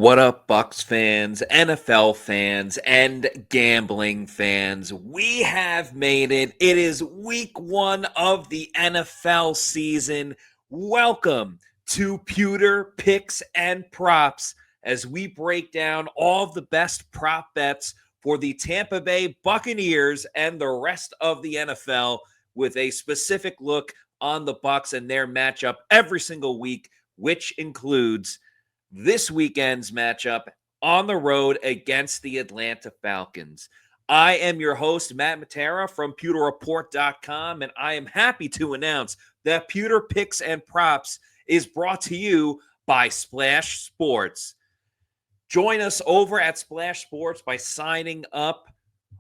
What up, Bucs fans, NFL fans, and gambling fans? We have made it. It is week 1 of the NFL season. Welcome to Pewter Picks and Props as we break down all of the best prop bets for the Tampa Bay Buccaneers and the rest of the NFL with a specific look on the Bucs and their matchup every single week, which includes this weekend's matchup on the road against the Atlanta Falcons. I am your host, Matt Matera from PewterReport.com, and I am happy to announce that Pewter Picks and Props is brought to you by Splash Sports. Join us over at Splash Sports by signing up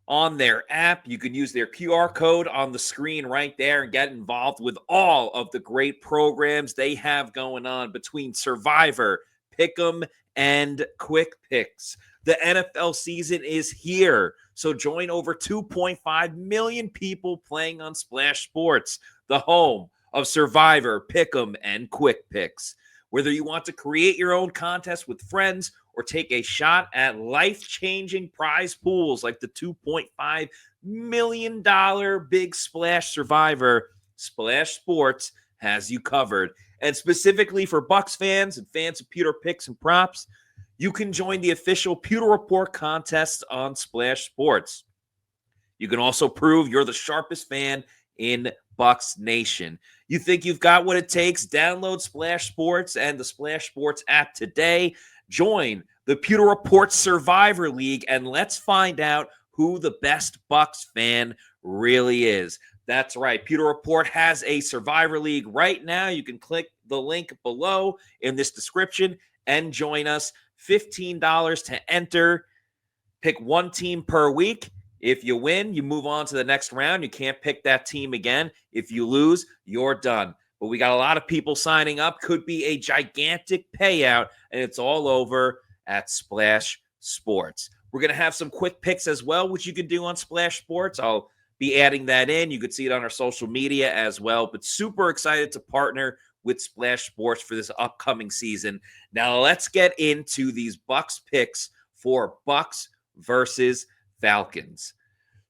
on their app. You can use their QR code on the screen right there and get involved with all of the great programs they have going on between Survivor, Pick'em, and Quick Picks. The NFL season is here, so join over 2.5 million people playing on Splash Sports, the home of Survivor, Pick'em, and Quick Picks. Whether you want to create your own contest with friends or take a shot at life-changing prize pools like the $2.5 million Big Splash Survivor, Splash Sports has you covered. And specifically for Bucs fans and fans of Pewter Picks and Props, you can join the official Pewter Report contest on Splash Sports. You can also prove you're the sharpest fan in Bucs Nation. You think you've got what it takes? Download Splash Sports and the Splash Sports app today. Join the Pewter Report Survivor League, and let's find out who the best Bucs fan really is. That's right. Pewter Report has a Survivor League right now. You can click the link below in this description and join us. $15 to enter. Pick one team per week. If you win, you move on to the next round. You can't pick that team again. If you lose, you're done. But we got a lot of people signing up. Could be a gigantic payout, and it's all over at Splash Sports. We're going to have some quick picks as well, which you can do on Splash Sports. I'll be adding that in. You could see it on our social media as well, but super excited to partner with Splash Sports for this upcoming season. Now let's get into these Bucs picks for Bucs versus Falcons.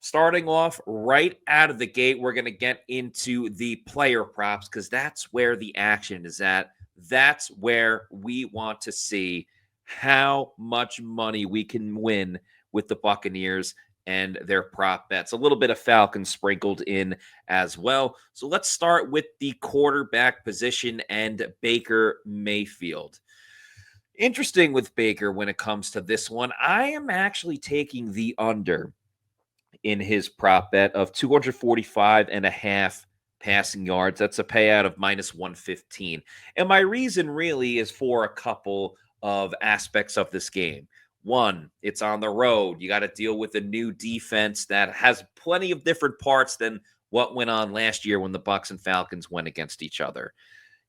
Starting off right out of the gate, we're going to get into the player props because that's where the action is at. That's where we want to see how much money we can win with the Buccaneers and their prop bets. A little bit of Falcons sprinkled in as well. So let's start with the quarterback position and Baker Mayfield. Interesting with Baker when it comes to this one. I am actually taking the under in his prop bet of 245.5 passing yards. That's a payout of minus 115. And my reason really is for a couple of aspects of this game. One, it's on the road. You got to deal with a new defense that has plenty of different parts than what went on last year when the Bucs and Falcons went against each other.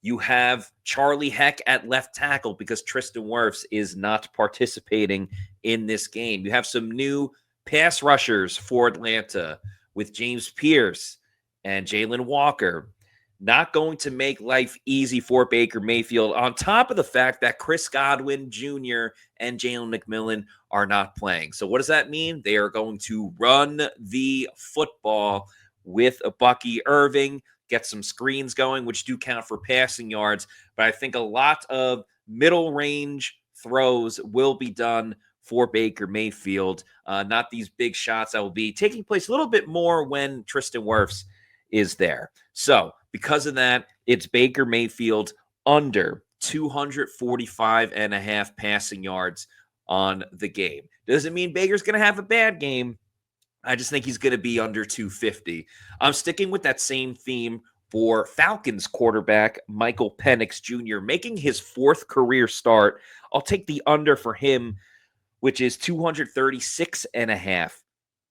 You have Charlie Heck at left tackle because Tristan Wirfs is not participating in this game. You have some new pass rushers for Atlanta with James Pierce and Jalen Walker. Not going to make life easy for Baker Mayfield, on top of the fact that Chris Godwin Jr. and Jalen McMillan are not playing. So what does that mean? They are going to run the football with a Bucky Irving, get some screens going, which do count for passing yards. But I think a lot of middle range throws will be done for Baker Mayfield. Not these big shots that will be taking place a little bit more when Tristan Wirfs is there. So because of that, it's Baker Mayfield under 245.5 passing yards on the game. Doesn't mean Baker's going to have a bad game. I just think he's going to be under 250. I'm sticking with that same theme for Falcons quarterback Michael Penix Jr. making his 4th career start. I'll take the under for him, which is 236.5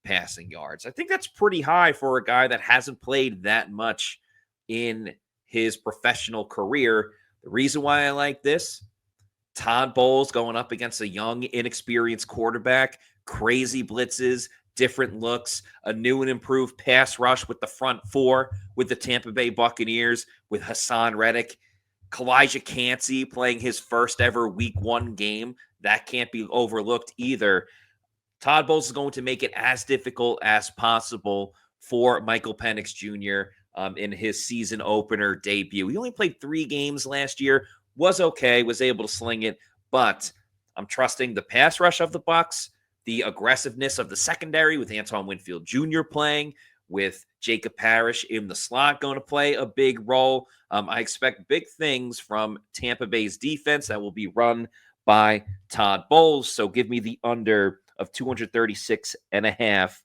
passing yards. I think that's pretty high for a guy that hasn't played that much in his professional career. The reason why I like this, Todd Bowles going up against a young, inexperienced quarterback, crazy blitzes, different looks, a new and improved pass rush with the front four with the Tampa Bay Buccaneers, with Hassan Reddick Kalijah Cansey playing his first ever week 1 game. That can't be overlooked either. Todd Bowles is going to make it as difficult as possible for Michael Penix Jr. In his season opener debut. He only played 3 games last year, was okay, was able to sling it, but I'm trusting the pass rush of the Bucs, the aggressiveness of the secondary with Antoine Winfield Jr. playing, with Jacob Parrish in the slot going to play a big role. I expect big things from Tampa Bay's defense that will be run by Todd Bowles. So give me the under of 236.5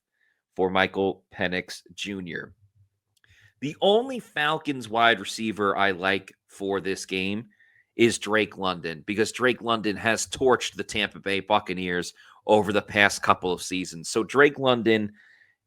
for Michael Penix Jr. The only Falcons wide receiver I like for this game is Drake London, because Drake London has torched the Tampa Bay Buccaneers over the past couple of seasons. So Drake London,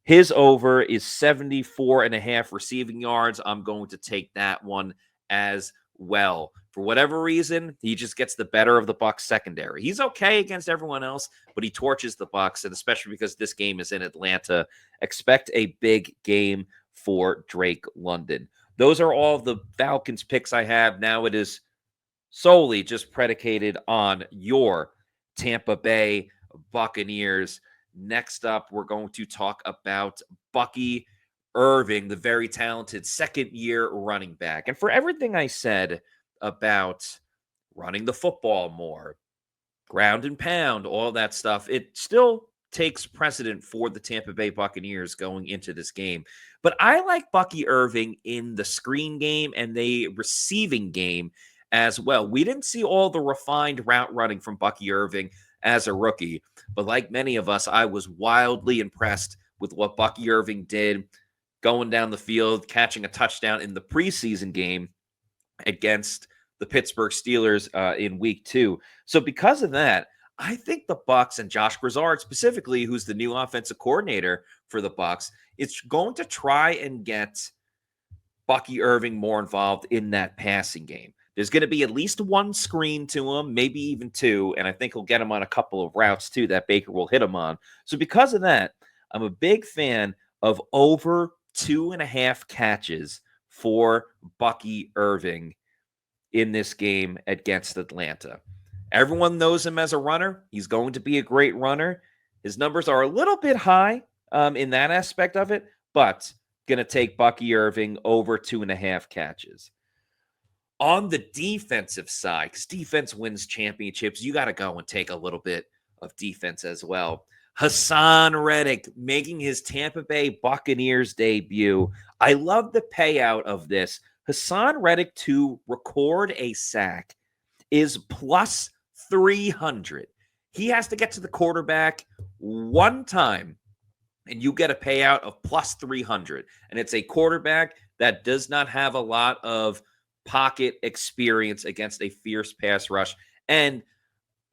his over is 74.5 receiving yards. I'm going to take that one as well. For whatever reason, he just gets the better of the Bucs secondary. He's okay against everyone else, but he torches the Bucs, and especially because this game is in Atlanta, expect a big game for Drake London. Those are all the Falcons picks I have. Now it is solely just predicated on your Tampa Bay Buccaneers. Next up, we're going to talk about Bucky Irving, the very talented second-year running back. And for everything I said about running the football more, ground and pound, all that stuff, it still takes precedent for the Tampa Bay Buccaneers going into this game. But I like Bucky Irving in the screen game and the receiving game as well. We didn't see all the refined route running from Bucky Irving as a rookie, but like many of us, I was wildly impressed with what Bucky Irving did going down the field, catching a touchdown in the preseason game against the Pittsburgh Steelers in week 2. So because of that, I think the Bucs and Josh Grizzard specifically, who's the new offensive coordinator for the Bucs, is going to try and get Bucky Irving more involved in that passing game. There's going to be at least one screen to him, maybe even 2, and I think he'll get him on a couple of routes too that Baker will hit him on. So because of that, I'm a big fan of over 2.5 catches for Bucky Irving in this game against Atlanta. Everyone knows him as a runner. He's going to be a great runner. His numbers are a little bit high in that aspect of it, but going to take Bucky Irving over 2.5 catches. On the defensive side, because defense wins championships, you got to go and take a little bit of defense as well. Haason Reddick making his Tampa Bay Buccaneers debut. I love the payout of this. Haason Reddick to record a sack is plus 300. He has to get to the quarterback one time, and you get a payout of plus 300. And it's a quarterback that does not have a lot of pocket experience against a fierce pass rush, and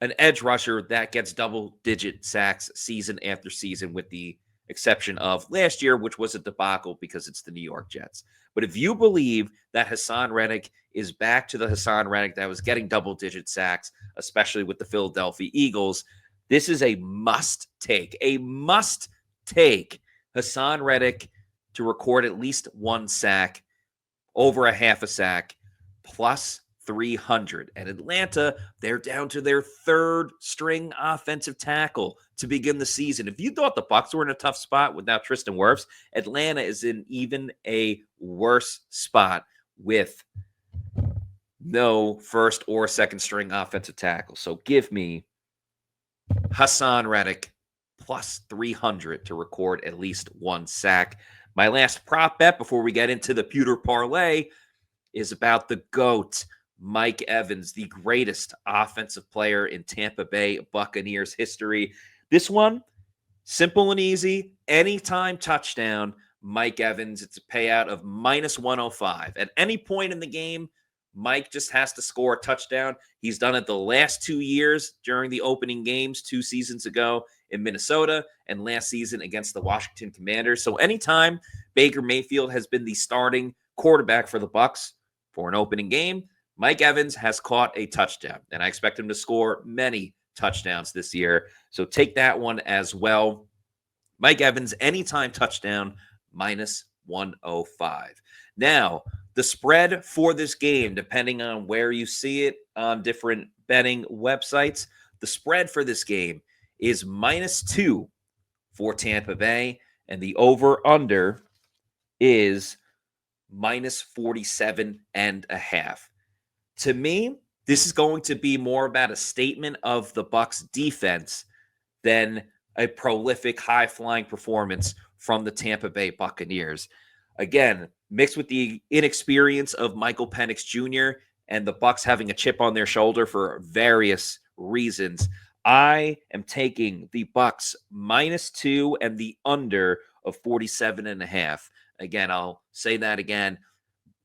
an edge rusher that gets double-digit sacks season after season, with the exception of last year, which was a debacle because it's the New York Jets. But if you believe that Haason Reddick is back to the Haason Reddick that was getting double-digit sacks, especially with the Philadelphia Eagles, this is a must-take. A must-take. Haason Reddick to record at least one sack, over a half a sack, plus 300. And Atlanta, they're down to their third string offensive tackle to begin the season. If you thought the Bucs were in a tough spot without Tristan Wirfs, Atlanta is in even a worse spot with no first or second string offensive tackle. So give me Haason Reddick plus 300 to record at least one sack. My last prop bet before we get into the Pewter Parlay is about the GOAT, Mike Evans, the greatest offensive player in Tampa Bay Buccaneers history. This one, simple and easy. Anytime touchdown, Mike Evans. It's a payout of minus 105. At any point in the game, Mike just has to score a touchdown. He's done it the last 2 years during the opening games, 2 seasons ago in Minnesota and last season against the Washington Commanders. So anytime Baker Mayfield has been the starting quarterback for the Bucs for an opening game, Mike Evans has caught a touchdown, and I expect him to score many touchdowns this year. So take that one as well. Mike Evans, anytime touchdown, minus 105. Now, The spread for this game, depending on where you see it on different betting websites, the spread for this game is -2 for Tampa Bay, and the over-under is -47.5. To me, this is going to be more about a statement of the Bucs defense than a prolific, high-flying performance from the Tampa Bay Buccaneers. Again, mixed with the inexperience of Michael Penix Jr. and the Bucs having a chip on their shoulder for various reasons, I am taking the Bucs -2 and the under of 47.5. Again, I'll say that again.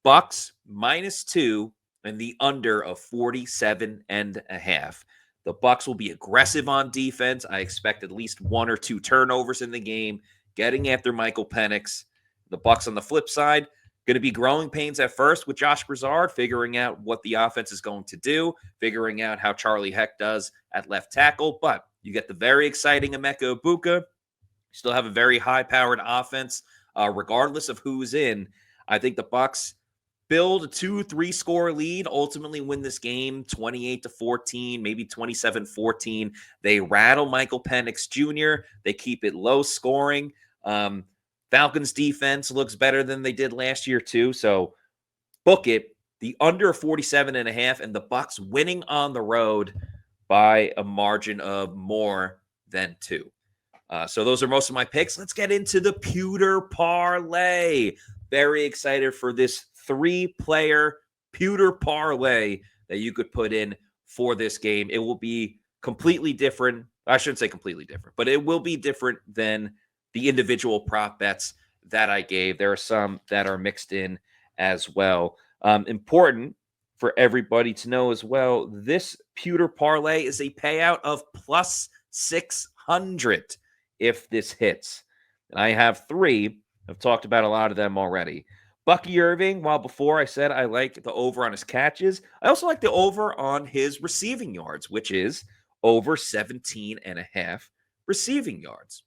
Bucs -2 and the under of 47.5. The Bucs will be aggressive on defense. I expect at least 1 or 2 turnovers in the game, getting after Michael Penix. The Bucs on the flip side, going to be growing pains at first with Josh Broussard, figuring out what the offense is going to do, figuring out how Charlie Heck does at left tackle. But you get the very exciting Emeka Egbuka. You still have a very high-powered offense, regardless of who's in. I think the Bucs build a 2-3 score lead, ultimately win this game 28-14, maybe 27-14. They rattle Michael Penix Jr. They keep it low scoring. Falcons defense looks better than they did last year too. So book it. The under 47.5 and the Bucs winning on the road by a margin of more than 2. So those are most of my picks. Let's get into the Pewter Parlay. Very excited for this 3-player Pewter Parlay that you could put in for this game. It will be completely different. I shouldn't say completely different, but it will be different than the individual prop bets that I gave. There are some that are mixed in as well. Important for everybody to know as well, this Pewter Parlay is a payout of +600 if this hits. And I have 3. I've talked about a lot of them already. Bucky Irving, while before I said I like the over on his catches, I also like the over on his receiving yards, which is over 17.5 receiving yards.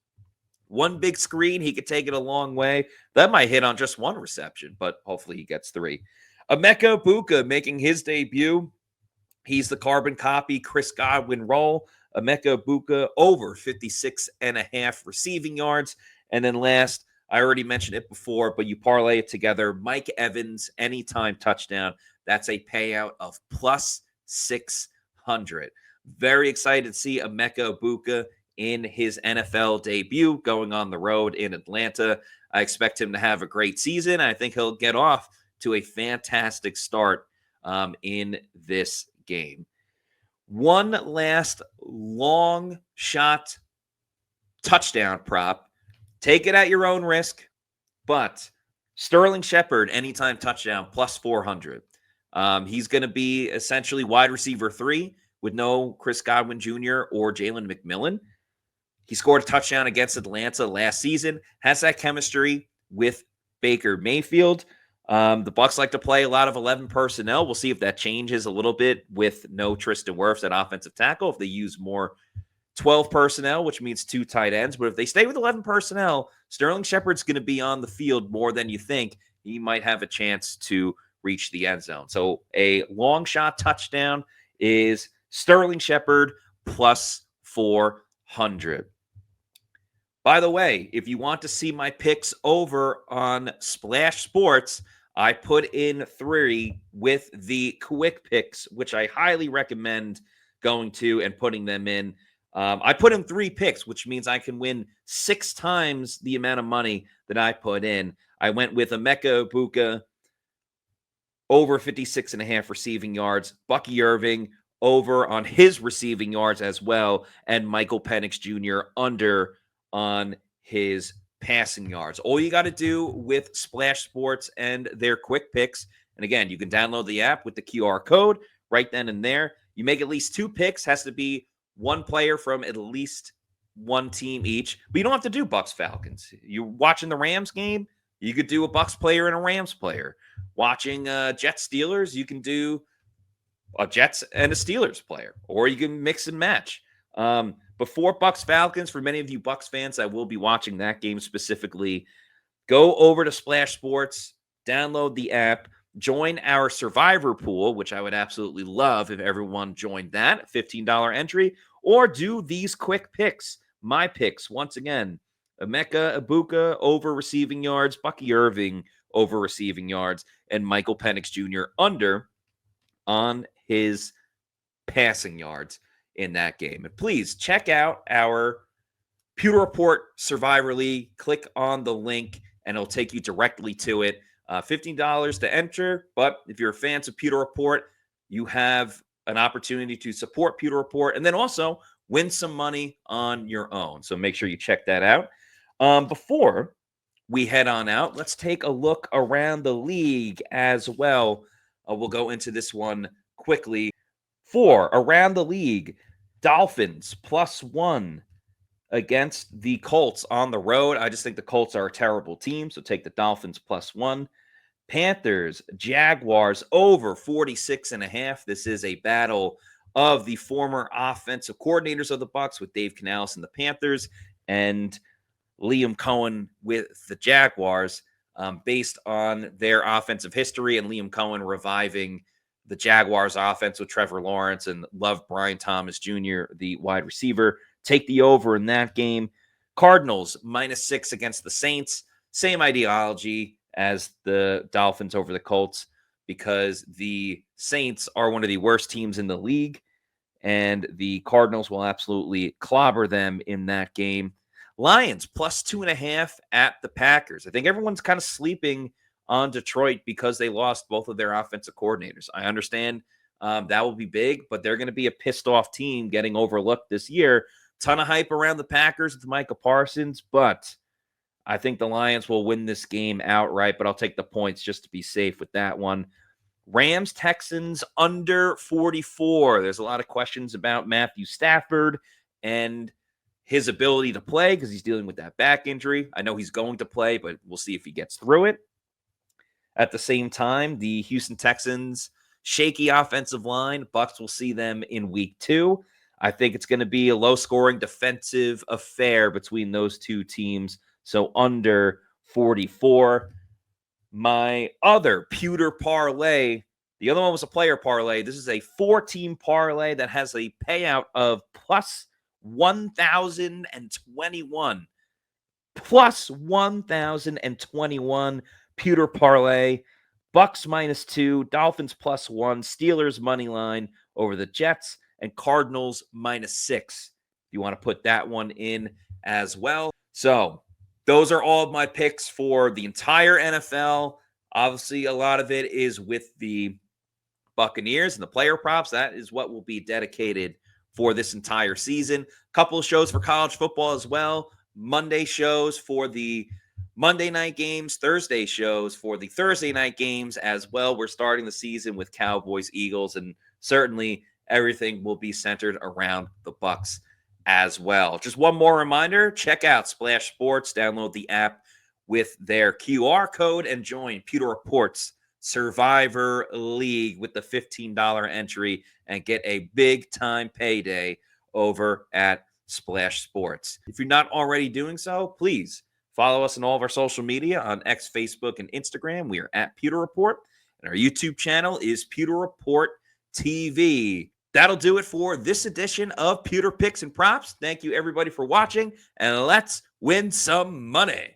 One big screen, he could take it a long way. That might hit on just 1 reception, but hopefully he gets 3. Emeka Egbuka making his debut. He's the carbon copy Chris Godwin role. Emeka Egbuka over 56.5 receiving yards. And then last, I already mentioned it before, but you parlay it together. Mike Evans, anytime touchdown. That's a payout of +600. Very excited to see Emeka Egbuka in his NFL debut going on the road in Atlanta. I expect him to have a great season. I think he'll get off to a fantastic start in this game. One last long shot touchdown prop. Take it at your own risk, but Sterling Shepard, anytime touchdown, +400. He's going to be essentially wide receiver 3 with no Chris Godwin Jr. or Jalen McMillan. He scored a touchdown against Atlanta last season, has that chemistry with Baker Mayfield. The Bucs like to play a lot of 11 personnel. We'll see if that changes a little bit with no Tristan Wirfs at offensive tackle, if they use more 12 personnel, which means 2 tight ends. But if they stay with 11 personnel, Sterling Shepard's going to be on the field more than you think. He might have a chance to reach the end zone. So a long shot touchdown is Sterling Shepard +400. By the way, if you want to see my picks over on Splash Sports, I put in 3 with the quick picks, which I highly recommend going to and putting them in. I put in 3 picks, which means I can win 6 times the amount of money that I put in. I went with Emeka Egbuka over 56.5 receiving yards, Bucky Irving over on his receiving yards as well, and Michael Penix Jr. under on his passing yards. All you got to do with Splash Sports and their quick picks, and again, you can download the app with the QR code right then and there. You make at least 2 picks, has to be 1 player from at least 1 team each, but you don't have to do Bucs Falcons. You're watching the Rams game, you could do a Bucs player and a Rams player. Watching Jets Steelers, you can do a Jets and a Steelers player, or you can mix and match. Before Bucs Falcons, for many of you Bucs fans that will be watching that game specifically, go over to Splash Sports, download the app. join our survivor pool, which I would absolutely love if everyone joined that, $15 entry, or do these quick picks. My picks, once again, Emeka Egbuka over receiving yards, Bucky Irving over receiving yards, and Michael Penix Jr. under on his passing yards in that game. And please check out our Pewter Report Survivor League. Click on the link and it'll take you directly to it. $15 to enter, but if you're fans of Pewter Report, you have an opportunity to support Pewter Report and then also win some money on your own. So make sure you check that out. Before we head on out, let's take a look around the league as well. We'll go into this one quickly. For around the league, Dolphins +1 against the Colts on the road. I just think the Colts are a terrible team, so take the Dolphins +1. Panthers, Jaguars over 46.5. This is a battle of the former offensive coordinators of the Bucs with Dave Canales and the Panthers and Liam Cohen with the Jaguars, based on their offensive history and Liam Cohen reviving the Jaguars offense with Trevor Lawrence and love Brian Thomas Jr., the wide receiver. Take the over in that game. Cardinals -6 against the Saints. Same ideology as the Dolphins over the Colts because the Saints are one of the worst teams in the league and the Cardinals will absolutely clobber them in that game. Lions +2.5 at the Packers. I think everyone's kind of sleeping on Detroit because they lost both of their offensive coordinators. I understand that will be big, but they're going to be a pissed off team getting overlooked this year. Ton of hype around the Packers with Micah Parsons, but I think the Lions will win this game outright, but I'll take the points just to be safe with that one. Rams, Texans under 44. There's a lot of questions about Matthew Stafford and his ability to play because he's dealing with that back injury. I know he's going to play, but we'll see if he gets through it. At the same time, the Houston Texans, shaky offensive line. Bucs will see them in week 2. I think it's going to be a low-scoring defensive affair between those two teams, so under 44. My other Pewter Parlay, the other one was a player parlay. This is a 4-team parlay that has a payout of +1,021. +1,021 Pewter Parlay. Bucs -2, Dolphins +1, Steelers money line over the Jets, and Cardinals -6. If you want to put that one in as well. So those are all of my picks for the entire NFL. Obviously, a lot of it is with the Buccaneers and the player props. That is what will be dedicated for this entire season. A couple of shows for college football as well. Monday shows for the Monday night games, Thursday shows for the Thursday night games as well. We're starting the season with Cowboys, Eagles, and certainly everything will be centered around the Bucs as well. Just one more reminder, check out Splash Sports, download the app with their QR code and join Pewter Report's Survivor League with the $15 entry and get a big-time payday over at Splash Sports. If you're not already doing so, please follow us on all of our social media on X, Facebook, and Instagram. We are at Pewter Report, and our YouTube channel is Pewter Report TV. That'll do it for this edition of Pewter Picks and Props. Thank you, everybody, for watching, and let's win some money.